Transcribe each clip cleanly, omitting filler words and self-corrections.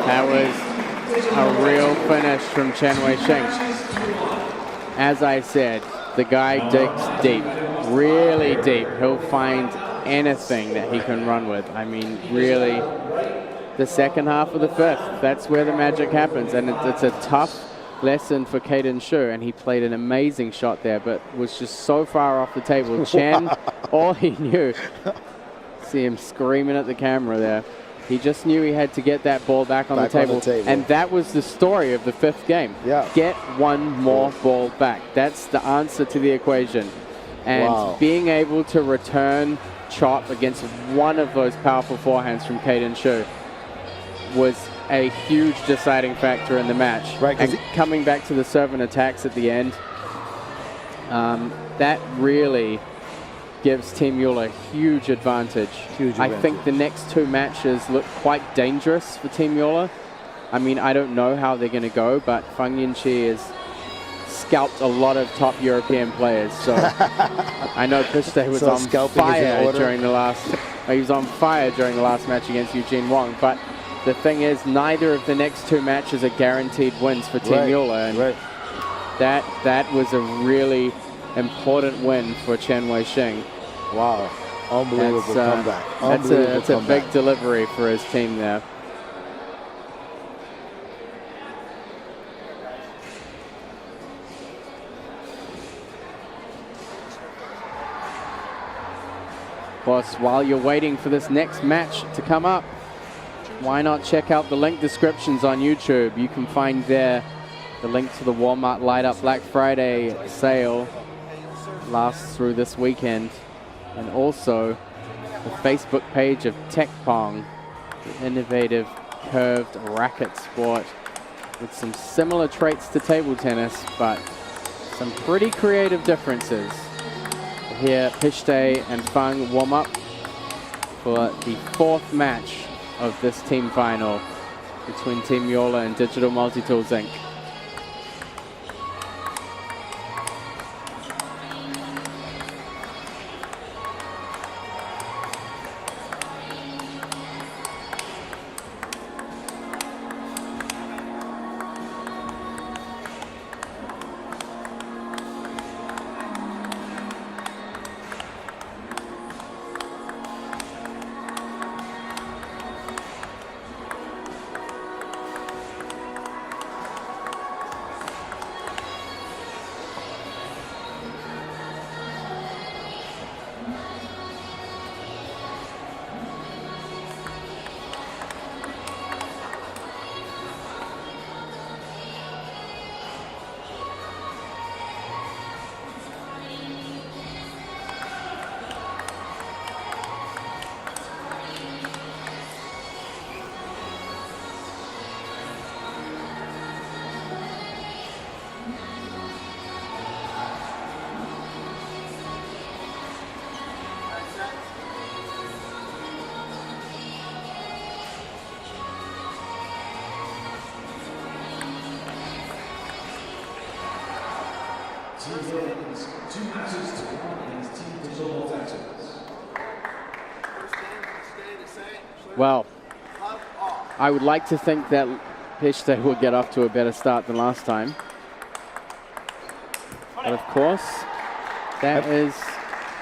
That was a real finish from Chen Wei-sheng. As I said, the guy digs deep, really deep. He'll find anything that he can run with. I mean, really, the second half of the fifth, that's where the magic happens. And it's a tough lesson for Caden Shu, and he played an amazing shot there, but was just so far off the table. Chen, all he knew, see him screaming at the camera there. He just knew he had to get that ball back on the table. And that was the story of the fifth game. Yeah. Get one more ball back. That's the answer to the equation. And being able to return chop against one of those powerful forehands from Caden Shu was a huge deciding factor in the match. Right, and coming back to the serve and attacks at the end, that really gives Team Yule a huge advantage. I think the next two matches look quite dangerous for Team Yule. I mean, I don't know how they're going to go, but Fang Yinchi has scalped a lot of top European players. So I know Pistej was on fire during the last. He was on fire during the last match against Eugene Wong. But the thing is, neither of the next two matches are guaranteed wins for Team Yule, and that was a really important win for Chen Wei-sheng. Wow, unbelievable comeback. That's a big delivery for his team there. Of course, while you're waiting for this next match to come up, why not check out the link descriptions on YouTube? You can find there the link to the Walmart Light Up Black Friday sale, lasts through this weekend, and also the Facebook page of Tech Pong, the innovative curved racket sport with some similar traits to table tennis, but some pretty creative differences. Here, Pistej and Fang warm up for the fourth match of this team final between Team Yola and Digital Multitools Inc. Well, I would like to think that Pistej will get off to a better start than last time. But of course, that is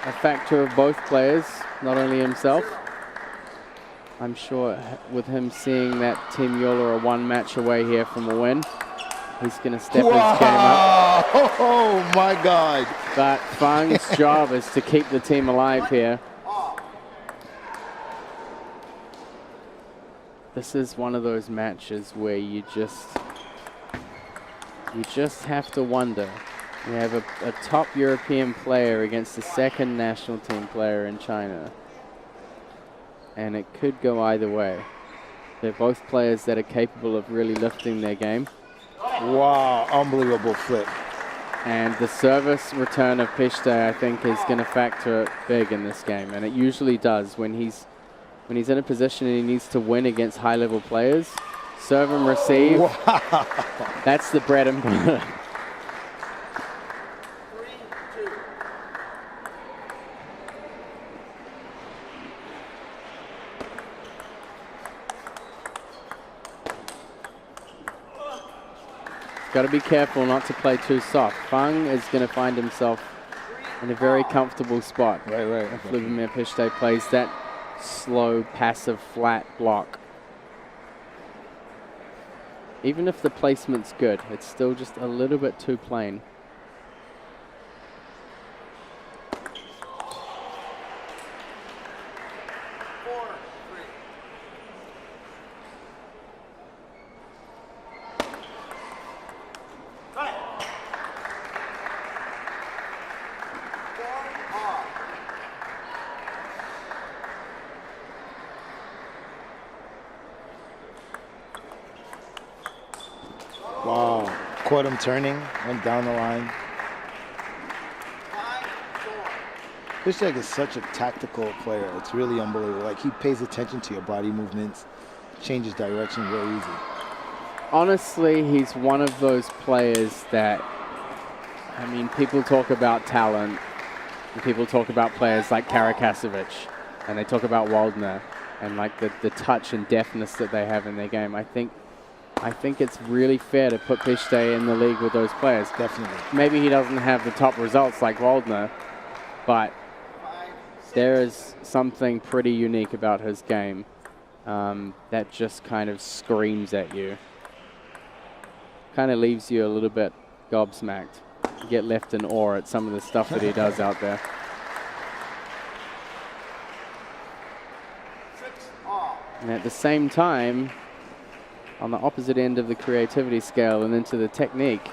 a factor of both players, not only himself. I'm sure with him seeing that Team Yola are one match away here from a win, he's going to step his game up. Oh my God. But Fang's job is to keep the team alive here. This is one of those matches where you just have to wonder. You have a top European player against a second national team player in China. And it could go either way. They're both players that are capable of really lifting their game. Wow, unbelievable flip. And the service return of Pistej, I think, is going to factor big in this game. And it usually does when he's in a position and he needs to win against high-level players. Serve and receive. Wow. That's the bread and butter. got to be careful not to play too soft. Fang is going to find himself in a very comfortable spot. Right. If Lubomir Pistej plays that slow, passive, flat block. Even if the placement's good, it's still just a little bit too plain. Wow. Caught him turning, went down the line. Pistej is such a tactical player. It's really unbelievable. Like, he pays attention to your body movements, changes direction very easy. Honestly, he's one of those players that, I mean, people talk about talent, and people talk about players like Karakasovic, and they talk about Waldner, and like the touch and deftness that they have in their game. I think it's really fair to put Pistej in the league with those players. Definitely. Maybe he doesn't have the top results like Waldner, but there is something pretty unique about his game that just kind of screams at you. Kind of leaves you a little bit gobsmacked. You get left in awe at some of the stuff that he does out there. And at the same time, on the opposite end of the creativity scale and into the technique,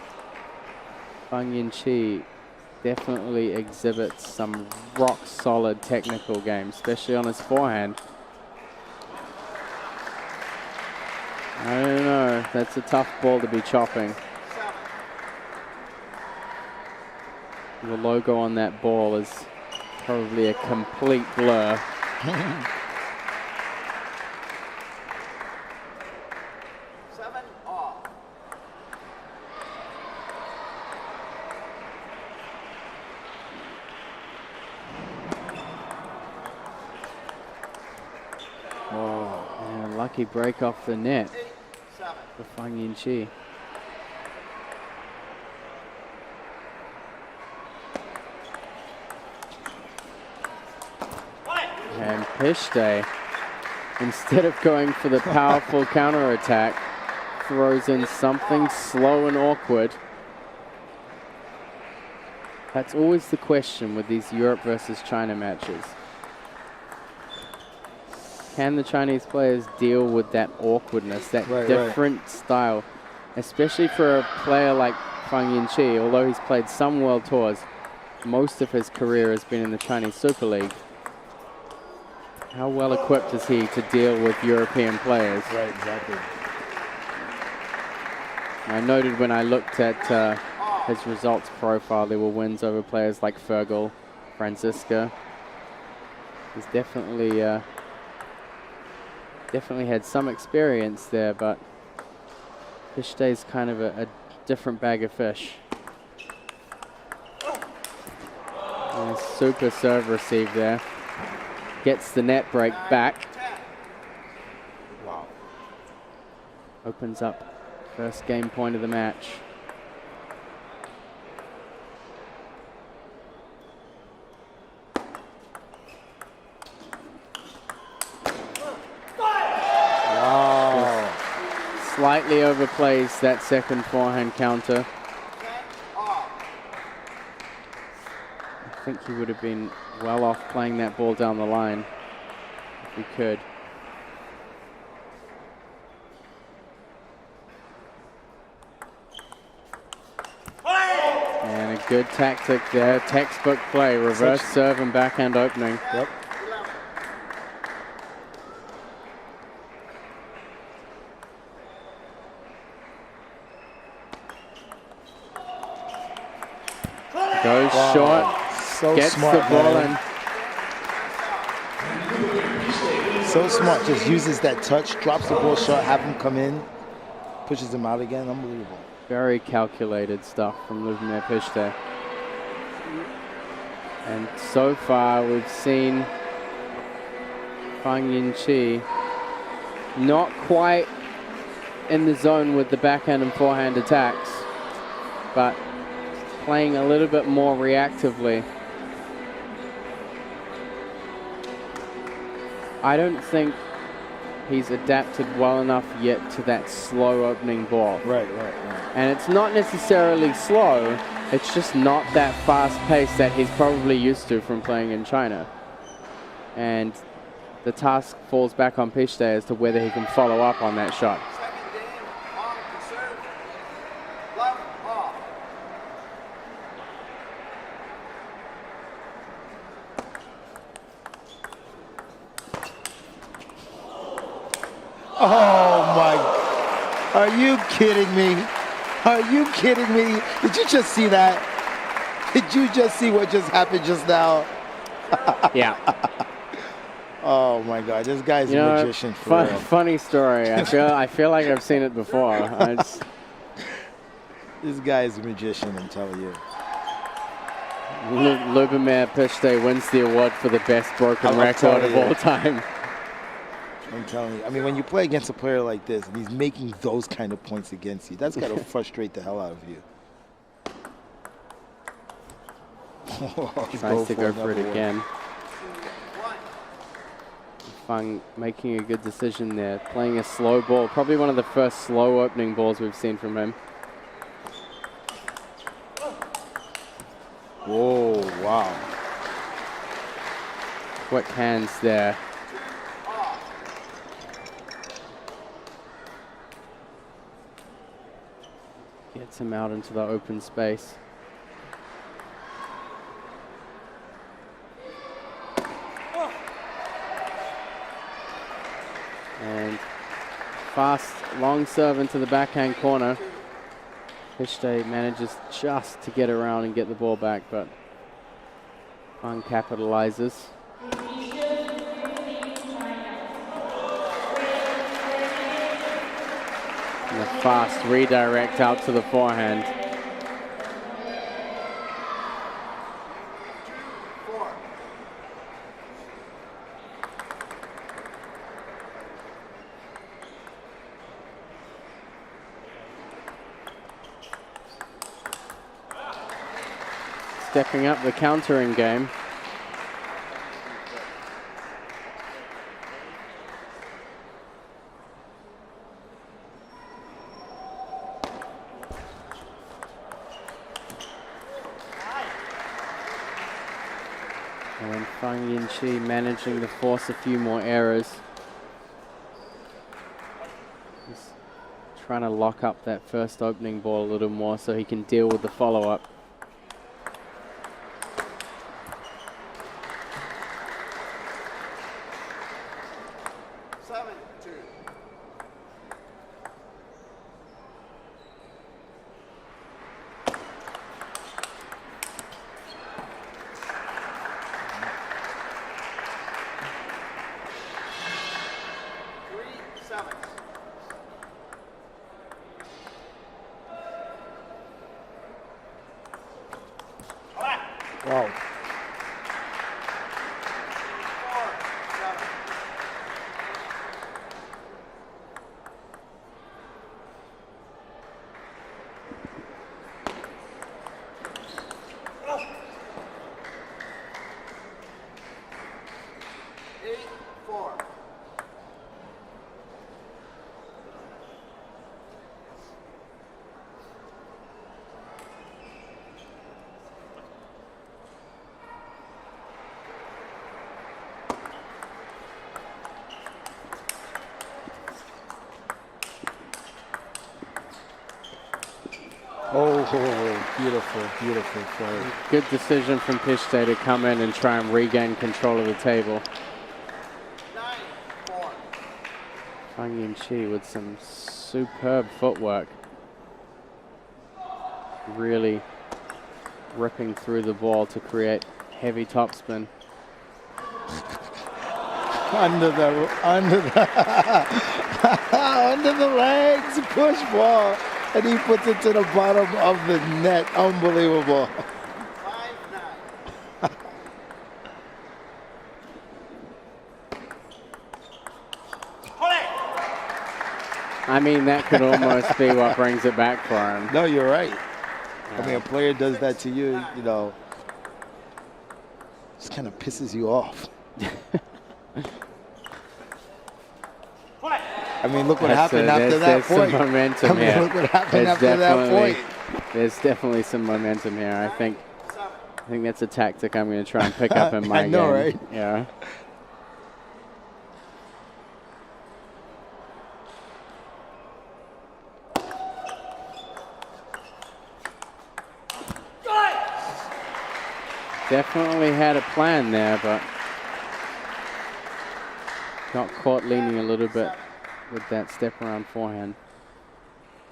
Fang Yinchi definitely exhibits some rock-solid technical game, especially on his forehand. I don't know. That's a tough ball to be chopping. The logo on that ball is probably a complete blur. And a lucky break off the net for Fang Yinchi. And Pistej, instead of going for the powerful counterattack, throws in something slow and awkward. That's always the question with these Europe versus China matches. Can the Chinese players deal with that awkwardness, that different style? Especially for a player like Fang Yinchi, although he's played some world tours, most of his career has been in the Chinese Super League. How well equipped is he to deal with European players? Right, exactly. I noted when I looked at his results profile, there were wins over players like Fergal, Franziska. He's definitely had some experience there, but Pistej's kind of a different bag of fish. And a super serve receive there. Gets the net break back. Wow. Opens up first game point of the match. Wow. Slightly overplays that second forehand counter. I think he would have been well off playing that ball down the line if he could. And a good tactic there, textbook play, reverse serve and backhand opening. Yep. Goes short, So gets smart, the ball man. in. So smart, just uses that touch, drops the ball short, have him come in, pushes him out again. Unbelievable. Very calculated stuff from Lubomir Pistej. And so far we've seen Fang Yinchi not quite in the zone with the backhand and forehand attacks. but playing a little bit more reactively. I don't think he's adapted well enough yet to that slow opening ball. Right. And it's not necessarily slow, it's just not that fast pace that he's probably used to from playing in China. And the task falls back on Pistej as to whether he can follow up on that shot. Oh my, are you kidding me? Are you kidding me? Did you just see that? Did you just see what just happened just now? Yeah. Oh my God, this guy's a magician for real. Funny story. I feel like I've seen it before. This guy's a magician, I'm telling you. Lubomir Pistej wins the award for the best broken record of all time. I'm telling you. I mean, when you play against a player like this and he's making those kind of points against you, that's got to frustrate the hell out of you. Tries to go for it again. Fang making a good decision there. Playing a slow ball. Probably one of the first slow opening balls we've seen from him. Whoa, wow. Quick hands there. Gets him out into the open space. And fast, long serve into the backhand corner. Pistej manages just to get around and get the ball back, but Fang capitalizes. And a fast redirect out to the forehand. Stepping up the countering game. And Fang Yinchi managing to force a few more errors. He's trying to lock up that first opening ball a little more so he can deal with the follow-up. Wow. Oh, beautiful, beautiful play. Good decision from Pistej to come in and try and regain control of the table. 9-4. Fang Yinchi with some superb footwork. Really ripping through the ball to create heavy topspin. Under the legs, push ball. And he puts it to the bottom of the net. Unbelievable. 5-9. I mean, that could almost be what brings it back for him. No, you're right. I mean, a player does that to you, you know, just kind of pisses you off. I mean, look what happened after that point. Some momentum here. Look what happened after that point. There's definitely some momentum here. I think that's a tactic I'm going to try and pick up in my game. I know, right? Yeah. Definitely had a plan there, but got caught leaning a little bit with that step around forehand.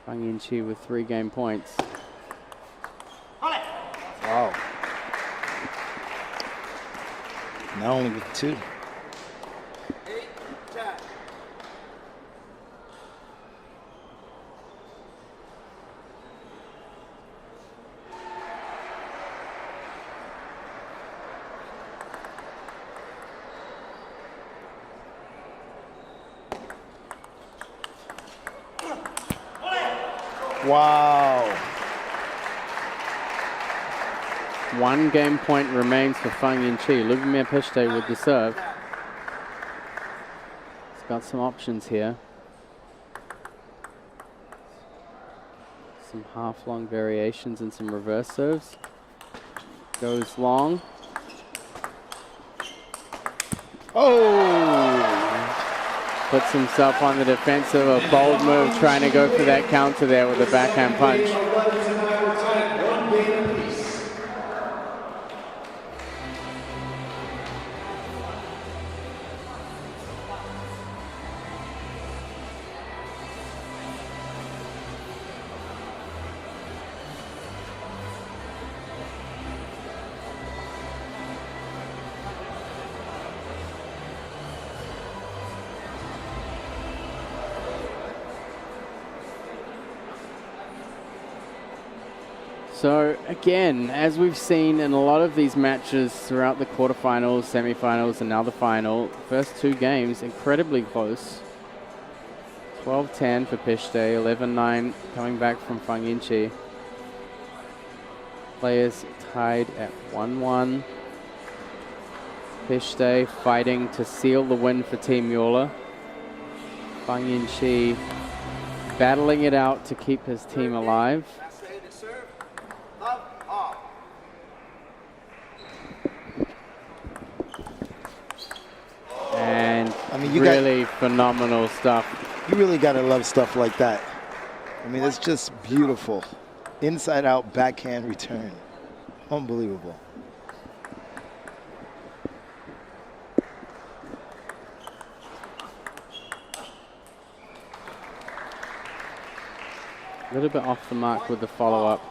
Fang Yinchi with 3 game points. Wow. Not only with 2. Wow. 1 game point remains for Fang Yinchi. Lubomir Pistej with the serve. He's got some options here. Some half-long variations and some reverse serves. Goes long. Oh! Puts himself on the defensive. A bold move, trying to go for that counter there with a backhand punch. So again, as we've seen in a lot of these matches throughout the quarterfinals, semifinals, and now the final, first 2 games incredibly close. 12-10 for Pistej, 11-9 coming back from Fang Yinchi. Players tied at 1-1. Pistej fighting to seal the win for Team Euler. Fang Yinchi battling it out to keep his team alive. And I mean, really phenomenal stuff. You really got to love stuff like that. I mean, it's just beautiful. Inside out backhand return. Unbelievable. A little bit off the mark with the follow-up.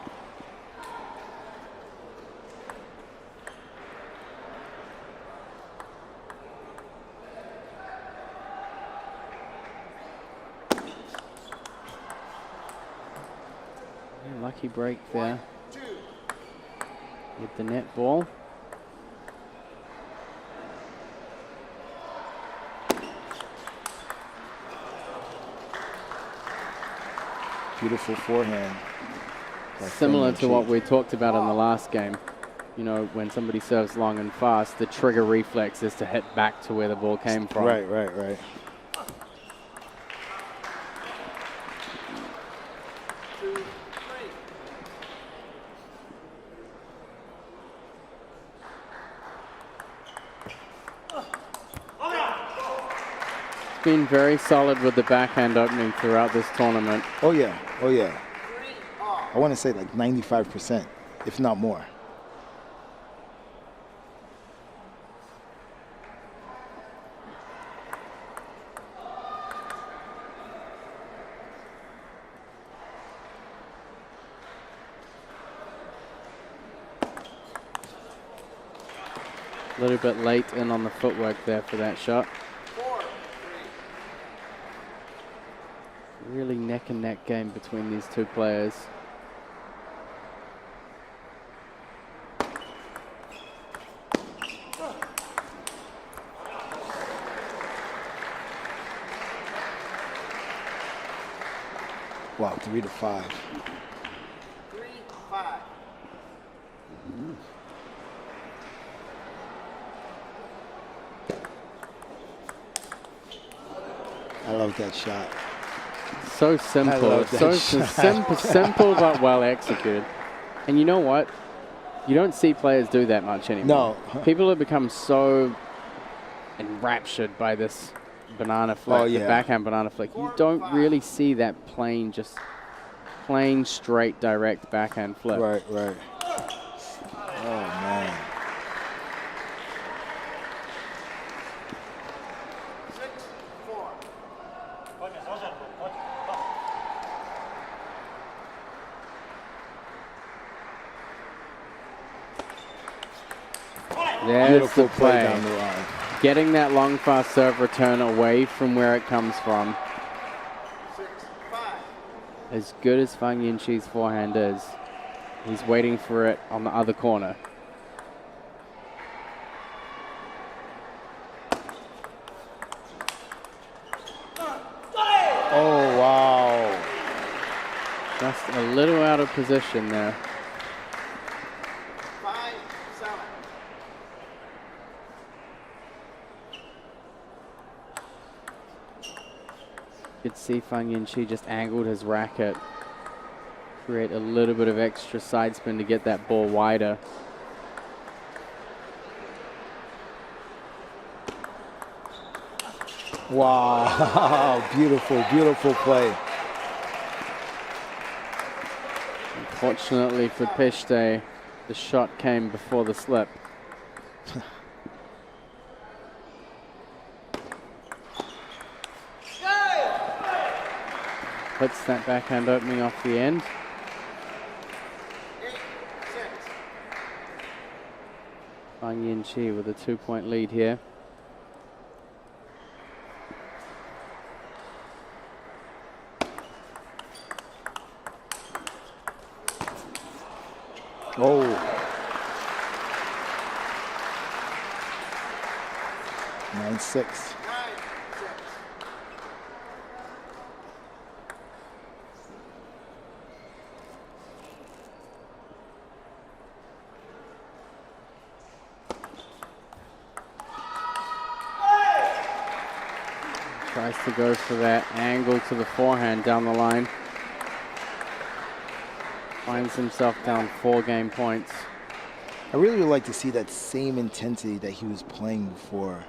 Lucky break there with the net ball. Beautiful forehand. Similar to what we talked about in the last game. You know, when somebody serves long and fast, the trigger reflex is to hit back to where the ball came from. Right. Been very solid with the backhand opening throughout this tournament. Oh yeah. I want to say like 95%, if not more. A little bit late in on the footwork there for that shot. Really neck and neck game between these 2 players. Wow, 3-5. I love that shot. So simple. love So that simple but well executed. And you know what? You don't see players do that much anymore. No. People have become so enraptured by this banana flick, Oh, yeah. the backhand banana flick. You don't really see that plain, straight, direct backhand flip. Right, right. Oh, man. There's Beautiful the play play. down the line. Getting that long, fast serve return away from where it comes from. As good as Fang Yinchi's forehand is, he's waiting for it on the other corner. Oh, wow. Just a little out of position there. You could see Fang Yinchi just angled his racket, create a little bit of extra side spin to get that ball wider. Wow. Beautiful, beautiful play. Unfortunately for Pistej, the shot came before the slip. Puts that backhand opening off the end. Fang Yinchi with a 2-point lead here. Oh. Nine, 6. Tries to go for that angle to the forehand down the line. Finds himself down 4 game points. I really would like to see that same intensity that he was playing before.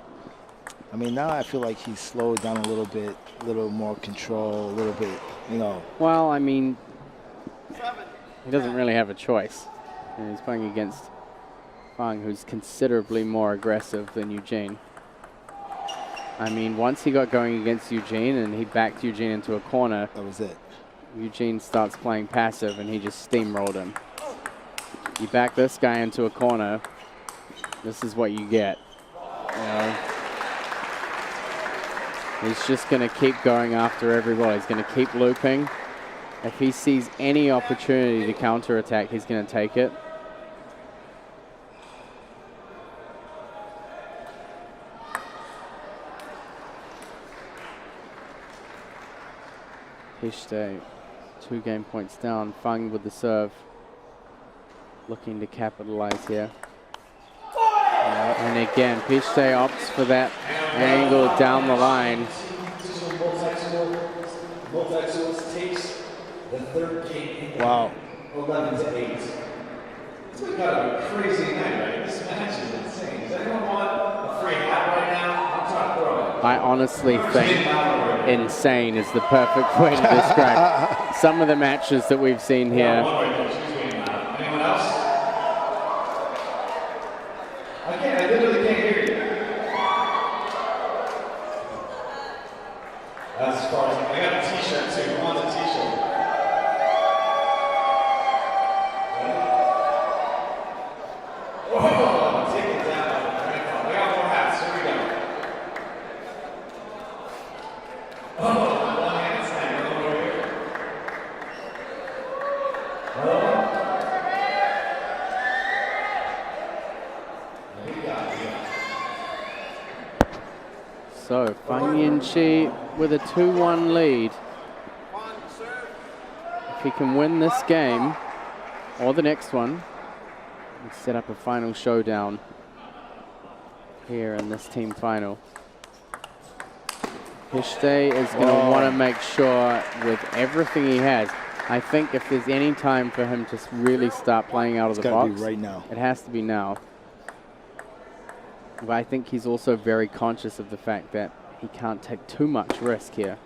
I mean, now I feel like he's slowed down a little bit, a little more control, a little bit, you know. Well, I mean, he doesn't really have a choice. And he's playing against Fang, who's considerably more aggressive than Eugene. I mean, once he got going against Eugene and he backed Eugene into a corner, That was it. Eugene starts playing passive and he just steamrolled him. You back this guy into a corner, this is what you get. You know? He's just going to keep going after every ball. He's going to keep looping. If he sees any opportunity to counterattack, he's going to take it. Pistej, 2 game points down. Fang with the serve, looking to capitalize here. And again, Pistej opts for that angle down the line. Wow. 11-8. It's got a crazy night, right? This match is insane. Does anyone want a free hat right now? I'm trying to throw it. I honestly think insane is the perfect way to describe some of the matches that we've seen here. Anyone else? I literally can't hear you. That's as far as I got a t-shirt too. I want a t-shirt. Whoa, take it down. I got more hats. Here we go. Oh, one hand stand. Another one over here. So Fang Yinchi with a 2-1 lead. If he can win this game, or the next one. We set up a final showdown here in this team final. Pistej is going to want to make sure with everything he has. I think if there's any time for him to really start playing out of the box, be right now. It has to be now. But I think he's also very conscious of the fact that he can't take too much risk here.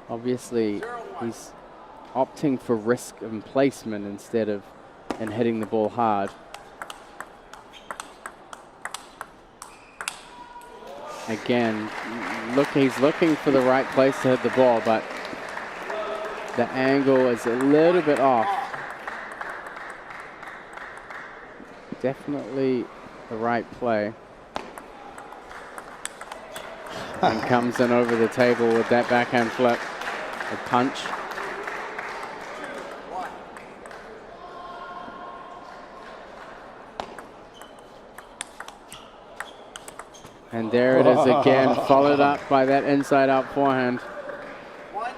Obviously, he's opting for risk and placement instead of hitting the ball hard. Again, he's looking for the right place to hit the ball, but the angle is a little bit off. Definitely the right play. And comes in over the table with that backhand flip, a punch. And there it is again, followed up by that inside-out forehand. 1-3.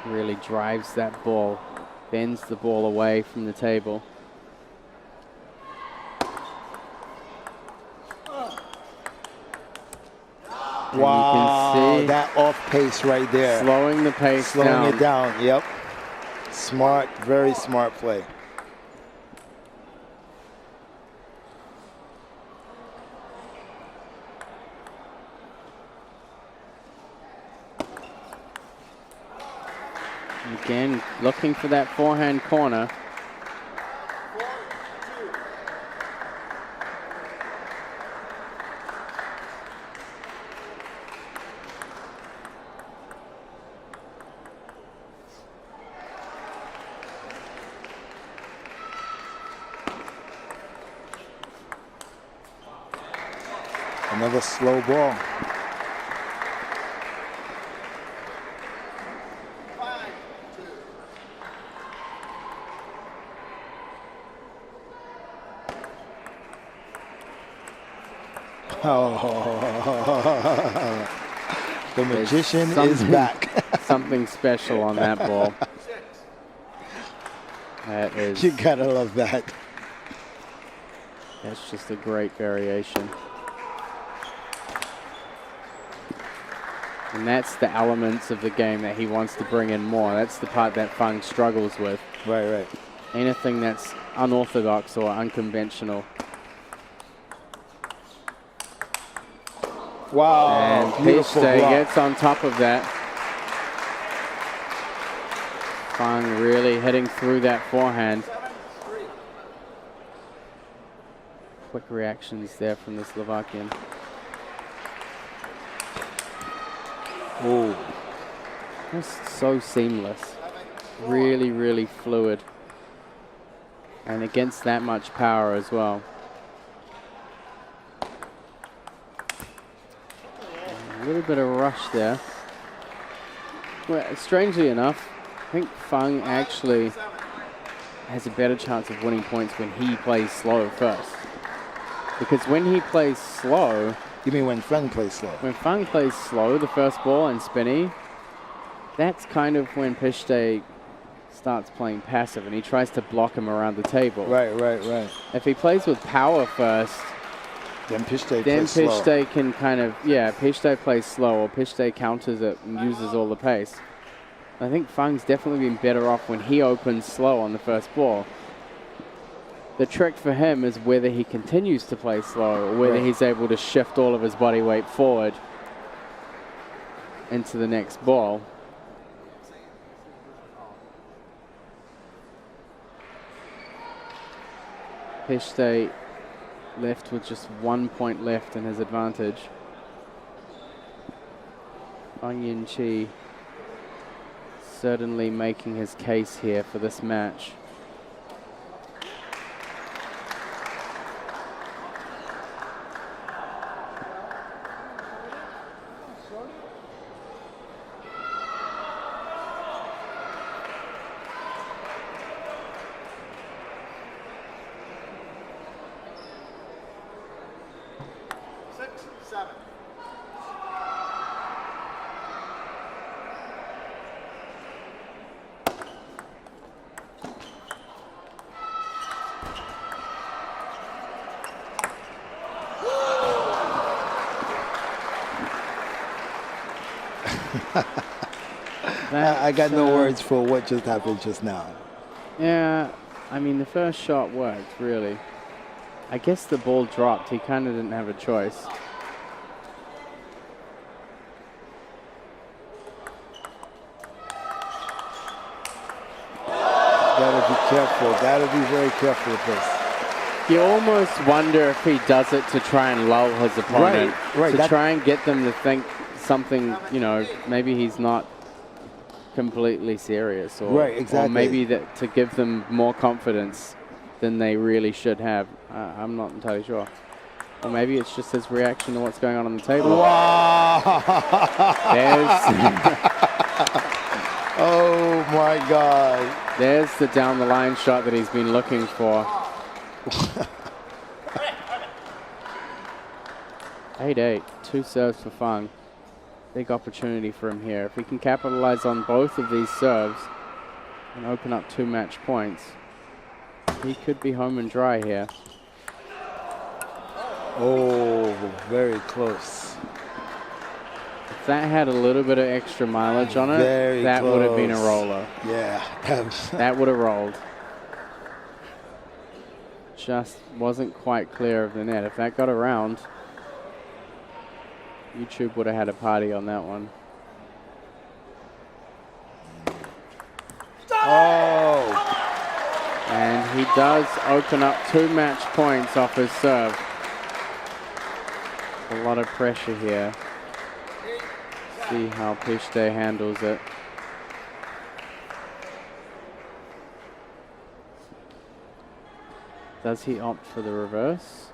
Really drives that ball, bends the ball away from the table. Wow, that off pace right there. Slowing the pace down. Slowing it down, yep. Smart, very smart play. Again, looking for that forehand corner. Another slow ball. The magician is back. Something special on that ball. That is. You gotta love that. That's just a great variation. And that's the elements of the game that he wants to bring in more. That's the part that Fang struggles with. Right, right. Anything that's unorthodox or unconventional. Wow. And Pistej gets on top of that. Fang really hitting through that forehand. Quick reactions there from the Slovakian. Oh, Just so seamless. Really, really fluid. And against that much power as well. A little bit of rush there. Well, strangely enough, I think Fang actually has a better chance of winning points when he plays slow first. Because when he plays slow... You mean when Fang plays slow? When Fang plays slow, the first ball, and spinny, that's kind of when Pistej starts playing passive and he tries to block him around the table. Right, right, right. If he plays with power first, then Pistej can kind of, Pistej plays slow, or Pistej counters it and uses all the pace. I think Fang's definitely been better off when he opens slow on the first ball. The trick for him is whether he continues to play slow or whether he's able to shift all of his body weight forward into the next ball. Pistej left with just 1 point left in his advantage. Yinchi certainly making his case here for this match. I got no words for what just happened just now. Yeah, I mean, the first shot worked, really. I guess the ball dropped. He kind of didn't have a choice. Gotta be careful. Gotta be very careful with this. You almost wonder if he does it to try and lull his opponent. Right. To try and get them to think something, you know, maybe he's not completely serious. Or, Right, exactly. Or maybe that to give them more confidence than they really should have. I'm not entirely sure. Or maybe it's just his reaction to what's going on the table. Wow! Oh my God! There's the down the line shot that he's been looking for. 8-8, 2 serves for Fang. Big opportunity for him here. If he can capitalize on both of these serves and open up 2 match points, he could be home and dry here. Oh, very close. If that had a little bit of extra mileage on it, Very that would have been a close. roller. Yeah. That would have rolled. Just wasn't quite clear of the net. If that got around, YouTube would have had a party on that one. Oh! And he does open up 2 match points off his serve. A lot of pressure here. See how Pistej handles it. Does he opt for the reverse?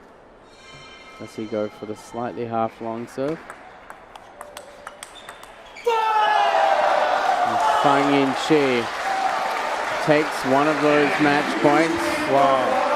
Does he go for the slightly half long serve? And Fang Yinchi takes one of those match points. Wow.